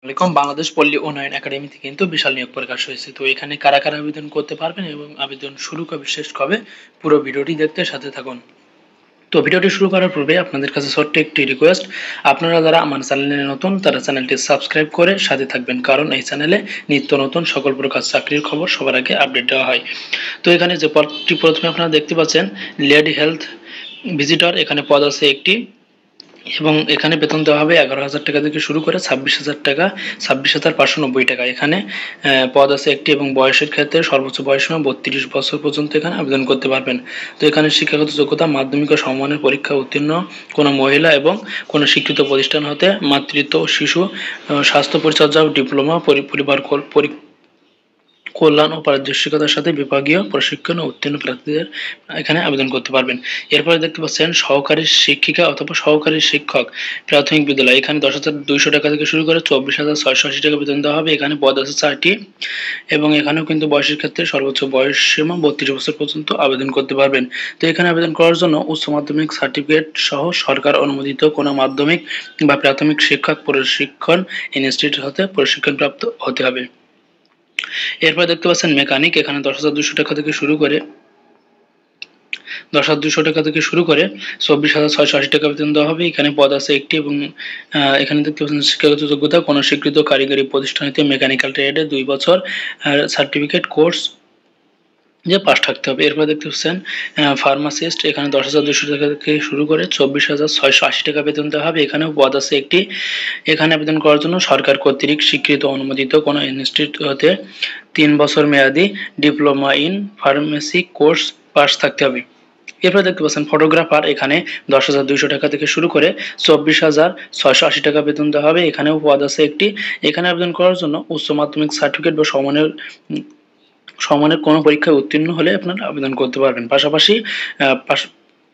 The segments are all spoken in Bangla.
আসসালামু আলাইকুম। বাংলাদেশ পল্লী উন্নয়ন একাডেমি থেকে কিন্তু বিশাল নিয়োগ প্রকাশ হয়েছে। তো এখানে কারা কারা আবেদন করতে পারবেন এবং আবেদন শুরু কবে শেষ কবে পুরো ভিডিওটি দেখতে সাথে থাকুন। তো ভিডিওটি শুরু করার পূর্বে আপনাদের কাছে ছোট্ট একটি রিকোয়েস্ট, আপনারা যারা আমার চ্যানেলে নতুন তারা চ্যানেলটি সাবস্ক্রাইব করে সাথে থাকবেন, কারণ এই চ্যানেলে নিত্য নতুন সকল প্রকার চাকরির খবর সবার আগে আপডেট দেওয়া হয়। তো এখানে যে পদটি প্রথমে আপনারা দেখতে পাচ্ছেন লেডি হেলথ ভিজিটর, এখানে পদ আছে একটি এবং এখানে বেতন দেওয়া হবে 11,000 টাকা থেকে শুরু করে 26,000 টাকা, 26,590 টাকা। এখানে পদ আছে একটি এবং বয়সের ক্ষেত্রে সর্বোচ্চ বয়সসীমা 32 বছর পর্যন্ত এখানে আবেদন করতে পারবেন। তো এখানে শিক্ষাগত যোগ্যতা মাধ্যমিক ও সমমানের পরীক্ষা উত্তীর্ণ কোনো মহিলা এবং কোনো স্বীকৃত প্রতিষ্ঠান হতে মাতৃত্ব ও শিশু স্বাস্থ্য পরিচর্যা ও ডিপ্লোমা পরিবার কল্যাণ ও পারদর্শিকতার সাথে বিভাগীয় প্রশিক্ষণ ও উত্তীর্ণ প্রার্থীদের এখানে আবেদন করতে পারবেন। এরপরে দেখতে পাচ্ছেন সহকারী শিক্ষিকা অথবা সহকারী শিক্ষক প্রাথমিক বিদ্যালয়, এখানে 10,200 টাকা থেকে শুরু করে 24,680 টাকা বেতন দেওয়া হবে। এখানে পদ আছে 4টি এবং এখানেও কিন্তু বয়সের ক্ষেত্রে সর্বোচ্চ বয়স সীমা 32 বছর পর্যন্ত আবেদন করতে পারবেন। তো এখানে আবেদন করার জন্য উচ্চ মাধ্যমিক সার্টিফিকেট সহ সরকার অনুমোদিত কোনো মাধ্যমিক বা প্রাথমিক শিক্ষক প্রশিক্ষণ ইনস্টিটিউট হতে প্রশিক্ষণপ্রাপ্ত হতে হবে। এরপর দেখতে পাচ্ছেন মেকানিক, এখানে 10,200 টাকা থেকে শুরু করে 24,680 টাকা বেতন দেওয়া হবে। এখানে পদ আছে একটি এবং এখানে দেখতে পাচ্ছেন শিক্ষাগত যোগ্যতা কোনো স্বীকৃত কারিগরি প্রতিষ্ঠানে মেকানিক্যাল ট্রেডে 2 বছর সার্টিফিকেট কোর্স যে পাস থাকতে হবে। এরপর দেখতে পাচ্ছেন ফার্মাসিস্ট, এখানে 10,200 টাকা থেকে শুরু করে 24,680 টাকা বেতন দেওয়া হবে। এখানেও পদ আছে একটি। এখানে আবেদন করার জন্য সরকার কর্তৃক স্বীকৃত অনুমোদিত কোনো ইনস্টিটিউট হতে 3 বছর মেয়াদি diploma in pharmacy course pass থাকতে হবে। এরপরে দেখতে পাচ্ছেন ফটোগ্রাফার, এখানে 10,200 টাকা থেকে শুরু করে 24,680 টাকা বেতন দেওয়া হবে। এখানেও পদ আছে একটি। এখানে আবেদন করার জন্য উচ্চ মাধ্যমিক সার্টিফিকেট বা সমানের কোনো পরীক্ষায় উত্তীর্ণ হলে আপনারা আবেদন করতে পারবেন। পাশাপাশি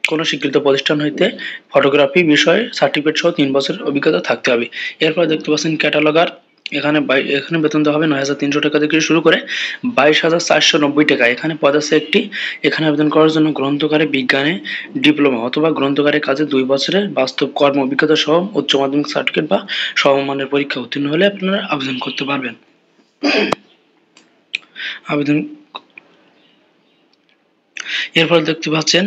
কোনো স্বীকৃত প্রতিষ্ঠান হইতে ফটোগ্রাফি বিষয়ে সার্টিফিকেট সহ 3 বছরের অভিজ্ঞতা থাকতে হবে। এরপর দেখতে পাচ্ছেন ক্যাটালগার, এখানে বেতন দেওয়া হবে 9,300 টাকা থেকে শুরু করে 22,490 টাকা। এখানে পদ আছে একটি। এখানে আবেদন করার জন্য গ্রন্থকারে বিজ্ঞানে ডিপ্লোমা অথবা গ্রন্থকারের কাজে 2 বছরের বাস্তব কর্ম অভিজ্ঞতা সহ উচ্চ মাধ্যমিক সার্টিফিকেট বা সমমানের পরীক্ষা উত্তীর্ণ হলে আপনারা আবেদন করতে পারবেন। এরপর দেখতে পাচ্ছেন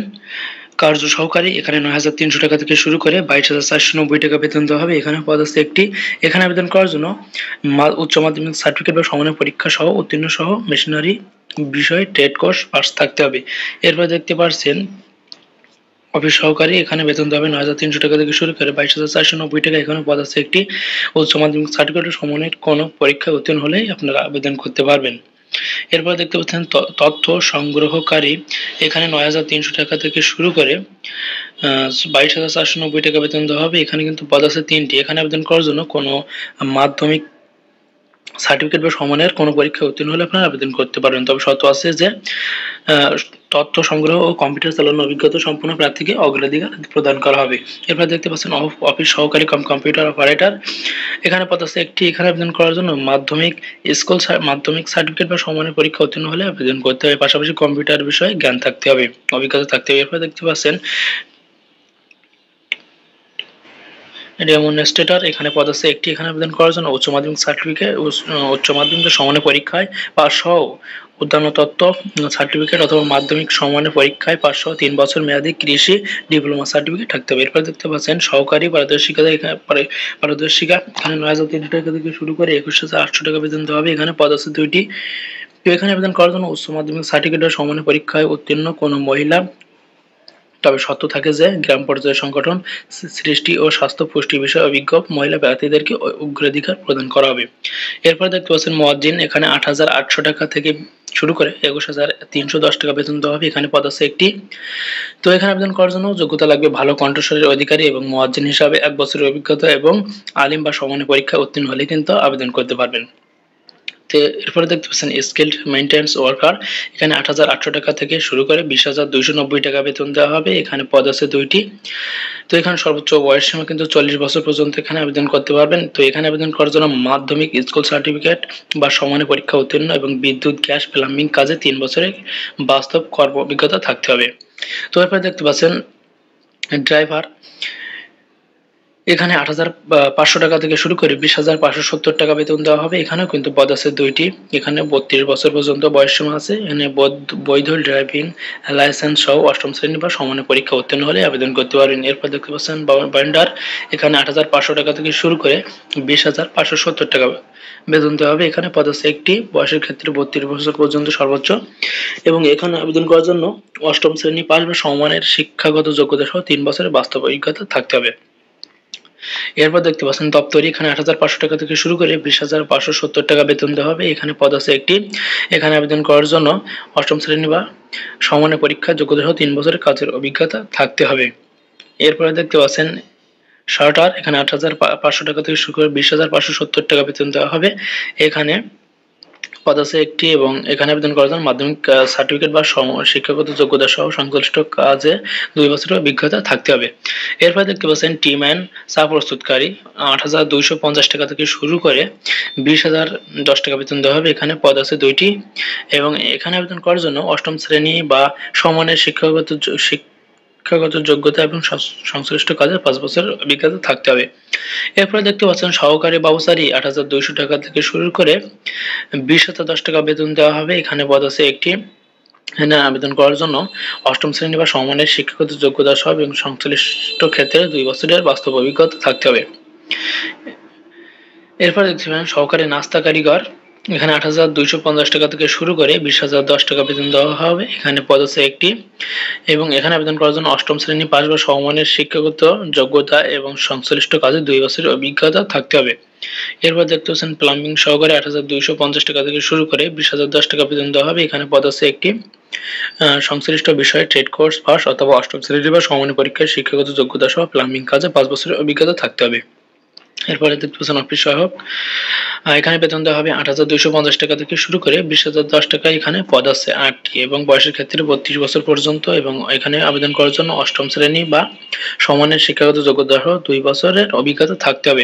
কার্য সহকারী, এখানে 9,300 টাকা থেকে শুরু করে 22,490 টাকা বেতন দেওয়া হবে। এখানে পদ আছে একটি। এখানে আবেদন করার জন্য উচ্চ মাধ্যমিক সার্টিফিকেট বা সমানের পরীক্ষা সহ উত্তীর্ণ সহ মেশিনারি বিষয়ে ট্রেড কোর্স পাস থাকতে হবে। এরপর দেখতে পাচ্ছেন অফিস সহকারী, এখানে বেতন দেওয়া হবে 9,300 টাকা থেকে শুরু করে 22,490 টাকা। এখানে পদ আছে একটি। উচ্চ মাধ্যমিক সার্টিফিকেট সমানের কোনো পরীক্ষা উত্তীর্ণ হলেই আপনারা আবেদন করতে পারবেন। এরপর দেখতে পাচ্ছেন তথ্য সংগ্রহকারী, এখানে 9,300 টাকা থেকে শুরু করে 22,490 টাকা বেতন দেওয়া হবে। এখানে কিন্তু পদ আছে 3টি। এখানে আবেদন করার জন্য কোনো মাধ্যমিক সার্টিফিকেট বা সমানের কোনো পরীক্ষায় উত্তীর্ণ হলে আপনারা আবেদন করতে পারবেন। তবে শর্ত আছে যে তথ্য সংগ্রহ ও কম্পিউটার চালানোর অভিজ্ঞতা সম্পন্ন প্রার্থীকে অগ্রাধিকার প্রদান করা হবে। এরপর দেখতে পাচ্ছেন অফিস সহকারী কম্পিউটার অপারেটর, এখানে পদ আছে একটি। এখানে আবেদন করার জন্য মাধ্যমিক সার্টিফিকেট বা সমানের পরীক্ষা উত্তীর্ণ হলে আবেদন করতে হবে। পাশাপাশি কম্পিউটার বিষয়ে জ্ঞান থাকতে হবে, অভিজ্ঞতা থাকতে হবে। এরপর দেখতে পাচ্ছেন ডেমনস্ট্রেটর, এখানে পদ আছে একটি। এখানে আবেদন করার জন্য উচ্চ মাধ্যমিক সমানের পরীক্ষায় পাস সহ উদ্যানতত্ত্ব সার্টিফিকেট অথবা মাধ্যমিক সমানের পরীক্ষায় পাস সহ 3 বছর মেয়াদী কৃষি ডিপ্লোমা সার্টিফিকেট থাকতে হবে। এরপর দেখতে পাচ্ছেন সহকারী পারদর্শিকা, এখানে 9,300 টাকা থেকে শুরু করে 21,800 টাকা বেতন দেওয়া হবে। এখানে পদ আছে 2টি। তো এখানে আবেদন করার জন্য উচ্চ মাধ্যমিক সার্টিফিকেট ও সমানের পরীক্ষায় উত্তীর্ণ কোনো মহিলা, তবে শর্ত থাকে যে গ্রাম পর্যায়ে সংগঠন সৃষ্টি ও স্বাস্থ্য পুষ্টি বিষয়ে অভিজ্ঞ মহিলা প্রার্থীদেরকে অগ্রাধিকার প্রদান করা হবে। এরপর দেখতে পাচ্ছেন মুয়াজ্জিন, এখানে 8,800 টাকা থেকে শুরু করে 21,310 টাকা বেতন দেওয়া হবে। এখানে পদ আছে একটি। তো এখানে আবেদন করার জন্য যোগ্যতা লাগবে ভালো কণ্ঠস্বরের অধিকারী এবং মুয়াজ্জিন হিসাবে 1 বছরের অভিজ্ঞতা এবং আলিম বা সমানের পরীক্ষায় উত্তীর্ণ হলে কিন্তু আবেদন করতে পারবেন। এরপরে দেখতে পাচ্ছেন স্কিলড মেইনটেন্যান্স ওয়ার্কার, এখানে 8,800 টাকা থেকে শুরু করে 20,290 টাকা বেতন দেওয়া হবে। এখানে পদ আছে 2টি। তো এখানে সর্বোচ্চ বয়স সীমা কিন্তু 40 বছর পর্যন্ত এখানে আবেদন করতে পারবেন। তো এখানে আবেদন করার জন্য মাধ্যমিক স্কুল সার্টিফিকেট বা সমানের পরীক্ষা উত্তীর্ণ এবং বিদ্যুৎ গ্যাস প্লাম্বিং কাজে 3 বছরের বাস্তব কর্ম অভিজ্ঞতা থাকতে হবে। তো এরপরে দেখতে পাচ্ছেন ড্রাইভার, এখানে ৮,৫০০ টাকা থেকে শুরু করে ২০,৫৭০ টাকা বেতন দেওয়া হবে। এখানেও কিন্তু পদ আছে ২টি। এখানে ৩২ বছর পর্যন্ত বয়সসীমা আছে। এখানে বৈধ ড্রাইভিং লাইসেন্স সহ ৮ম শ্রেণী বা সমানের পরীক্ষা উত্তীর্ণ হলে আবেদন করতে পারবেন। এরপর দেখতে পাচ্ছেন ভেন্ডার। এখানে ৮,৫০০ টাকা থেকে শুরু করে ২০,৫৭০ টাকা বেতন দেওয়া হবে। এখানে পদ আছে একটি। বয়সের ক্ষেত্রে ৩২ বছর পর্যন্ত সর্বোচ্চ, এবং এখানে আবেদন করার জন্য ৮ম শ্রেণী পাস বা সমমানের শিক্ষাগত যোগ্যতা সহ ৩ বছরের বাস্তব অভিজ্ঞতা থাকতে হবে। এরপর দেখতে পাচ্ছেন দপ্তরি। এখানে ৮,৫০০ টাকা থেকে শুরু করে ২০,৫৭০ টাকা বেতন দেওয়া হবে। এখানে পদ আছে একটি। এখানে আবেদন করার জন্য ৮ম শ্রেণী বা সমানের পরীক্ষা যোগ্যতা সহ ৩ বছরের কাজের অভিজ্ঞতা থাকতে হবে। এরপরে দেখতে পাচ্ছেন শার্টার। এখানে ৮,৫০০ টাকা থেকে শুরু করে ২০,৫৭০ টাকা বেতন দেওয়া হবে। এখানে পদ আছে একটি, এবং এখানে আবেদন করার জন্য মাধ্যমিক সার্টিফিকেট বা শিক্ষাগত যোগ্যতা সহ সংশ্লিষ্ট কাজে ২ বছরের অভিজ্ঞতা থাকতে হবে। এরপর দেখতে পাচ্ছেন টিম্যান চা প্রস্তুতকারী। ৮,২৫০ টাকা থেকে শুরু করে ২০,০১০ টাকা বেতন দেওয়া হবে। এখানে পদ আছে ২টি, এবং এখানে আবেদন করার জন্য ৮ম শ্রেণী বা সমানের শিক্ষাগত যোগ্যতা এবং সংশ্লিষ্ট কাজে ৫ বছরের অভিজ্ঞতা থাকতে হবে। এরপরে দেখতে পাচ্ছেন সহকারী বাবুসারি। ৮,২০০ টাকা থেকে শুরু করে ২০,০১০ টাকা বেতন দেওয়া হবে। এখানে পদ আছে একটি। এখানে আবেদন করার জন্য ৮ম শ্রেণী বা সমানের শিক্ষাগত যোগ্যতা সহ এবং সংশ্লিষ্ট ক্ষেত্রে ২ বছরের বাস্তব অভিজ্ঞতা থাকতে হবে। এরপর দেখতে পাবেন সহকারী নাস্তা কারিগর। এখানে ৮,২৫০ টাকা থেকে শুরু করে ২০,০১০ টাকা বেতন দেওয়া হবে। এখানে পদ আছে একটি, এবং এখানে আবেদন করার জন্য ৮ম শ্রেণী পাস বা সমমানের শিক্ষাগত যোগ্যতা এবং সংশ্লিষ্ট কাজে ২ বছরের অভিজ্ঞতা থাকতে হবে। এরপর দেখতে পাচ্ছেন প্লাম্বিং সহকারী। ৮,২৫০ টাকা থেকে শুরু করে ২০,০১০ টাকা বেতন দেওয়া হবে। এখানে পদ আছে একটি। সংশ্লিষ্ট বিষয়ে ট্রেড কোর্স পাস অথবা ৮ম শ্রেণী বা সমমানের পরীক্ষায় শিক্ষাগত যোগ্যতা সহ প্লাম্বিং কাজে ৫ বছরের অভিজ্ঞতা থাকতে হবে। এরপরে দেখতে পাচ্ছেন অফিস সহায়ক। এখানে বেতন দেওয়া হবে ৮,২৫০ টাকা থেকে শুরু করে ২০,০১০ টাকা। এখানে পদ আছে ৮টি, এবং বয়সের ক্ষেত্রে ৩২ বছর পর্যন্ত, এবং এখানে আবেদন করার জন্য ৮ম শ্রেণী বা সমানের শিক্ষাগত যোগ্যতা সহ ২ বছরের অভিজ্ঞতা থাকতে হবে।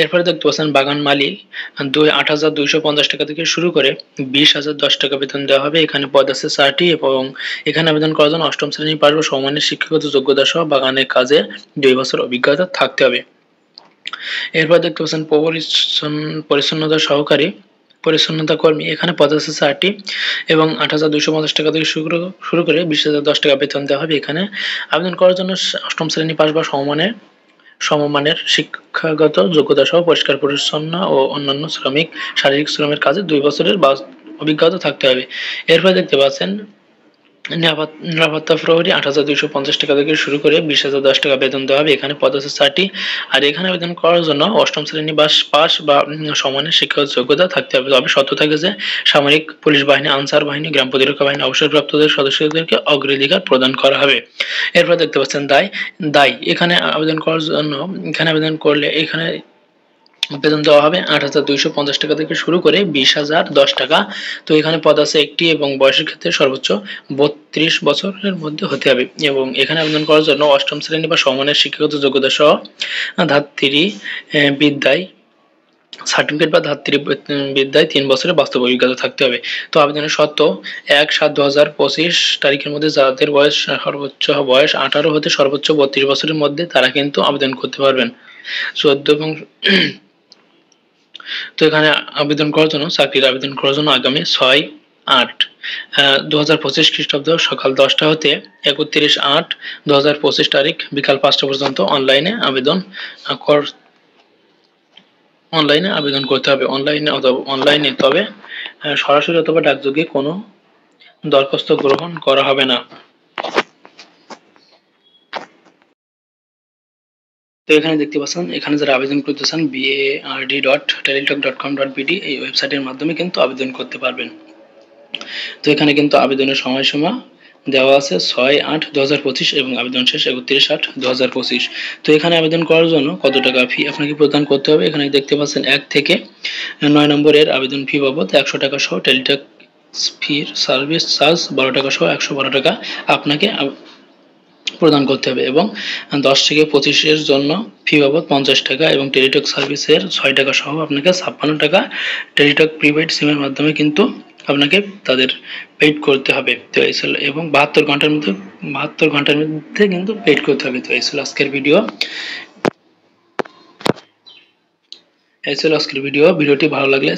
এরপরে দেখতে পাচ্ছেন বাগান মালিক। ৮,২৫০ টাকা থেকে শুরু করে ২০,০১০ টাকা বেতন দেওয়া হবে। এখানে পদ আছে ৪টি, এবং এখানে আবেদন করার জন্য ৮ম শ্রেণী পাস বা সমমানের শিক্ষাগত যোগ্যতা সহ বাগানের কাজে ২ বছর অভিজ্ঞতা থাকতে হবে। এরপর দেখতে পাচ্ছেন পরিচ্ছন্নতা সহকারী, পরিচ্ছন্নতা কর্মী। এখানে পদ আছে ৪টি, এবং ৮,২৫০ টাকা থেকে শুরু করে ২০,০১০ টাকা বেতন দেওয়া হবে। এখানে আবেদন করার জন্য ৮ম শ্রেণী পাস বা সমমানের শিক্ষাগত যোগ্যতা সহ পরিষ্কার পরিচ্ছন্ন ও অন্যান্য শারীরিক শ্রমের কাজে ২ বছরের অভিজ্ঞতা থাকতে হবে। এরপর দেখতে পাচ্ছেন নিরাপত্তা প্রহরী। ৮,২৫০ টাকা থেকে শুরু করে ২০,০১০ টাকা বেতন দেওয়া হবে। এখানে পদ আছে ৪টি, আর এখানে আবেদন করার জন্য ৮ম শ্রেণী পাস বা সমানের শিক্ষাগত যোগ্যতা থাকতে হবে। তবে শর্ত থাকে যে সামরিক, পুলিশ বাহিনী, আনসার বাহিনী, গ্রাম প্রতিরক্ষা বাহিনী অবসরপ্রাপ্তদের সদস্যদেরকে অগ্রাধিকার প্রদান করা হবে। এরপর দেখতে পাচ্ছেন দায়। এখানে আবেদন করার জন্য আবেদন করলে এখানে বেতন দেওয়া হবে ৮,২৫০ টাকা থেকে শুরু করে ২০,০১০ টাকা। তো এখানে পদ আছে একটি, এবং বয়সের ক্ষেত্রে সর্বোচ্চ ৩২ বছরের মধ্যে হতে হবে, এবং এখানে আবেদন করার জন্য ৮ম শ্রেণী বা সমানের শিক্ষাগত যোগ্যতা সহ ধাত্রী বিদ্যায় সার্টিফিকেট বা ধাত্রী বিদ্যায় ৩ বছরের বাস্তব অভিজ্ঞতা থাকতে হবে। তো আবেদনের শর্ত: ১/৭/২০২৫ তারিখের মধ্যে যাদের সর্বোচ্চ বয়স ১৮ হতে সর্বোচ্চ ৩২ বছরের মধ্যে তারা কিন্তু আবেদন করতে পারবেন। ১৪ এবং তো এখানে আবেদন করার জন্য আবেদন করার জন্য আগামী ৬/৮/২০২৫ খ্রিস্টাব্দ সকাল ১০টা হতে ৩১/৮/২০২৫ তারিখ বিকাল ৫টা পর্যন্ত অনলাইনে আবেদন করতে হবে। অনলাইনে তবে সরাসরি অথবা ডাকযোগে কোনো দরখাস্ত গ্রহণ করা হবে না। তো এখানে দেখতে পাচ্ছেন, এখানে যারা আবেদন করতে চান bard.telitalk.com.bd এই ওয়েবসাইটের মাধ্যমে কিন্তু আবেদন করতে পারবেন। তো এখানে কিন্তু আবেদনের সময়সীমা দেওয়া আছে ৬/৮/২০২৫ এবং আবেদন শেষ ৩১/৮/২০২৫। তো এখানে আবেদন করার জন্য কত টাকা ফি আপনাকে প্রদান করতে হবে, এখানে দেখতে পাচ্ছেন ১ থেকে ৯ নম্বরের আবেদন ফি বাবদ ১০০ টাকা সহ টেলিটক ফির সার্ভিস চার্জ ১২ টাকা সহ ১১২ টাকা আপনাকে প্রদান করতে হবে, এবং ১০ থেকে ২৫ এর জন্য ফি বাবদ ৫০ টাকা, এবং টেলিটক সার্ভিসের ৬ টাকা সহ আপনাকে ৫৬ টাকা টেলিটক প্রিপেইড সিমের মাধ্যমে কিন্তু আপনাকে তাদের পেইড করতে হবে। তো এবং ৭২ ঘন্টার মধ্যে কিন্তু পেইড করতে হবে। তো এই ছিল আজকের ভিডিও। এই ছিল আজকের ভিডিওটি ভালো লাগলে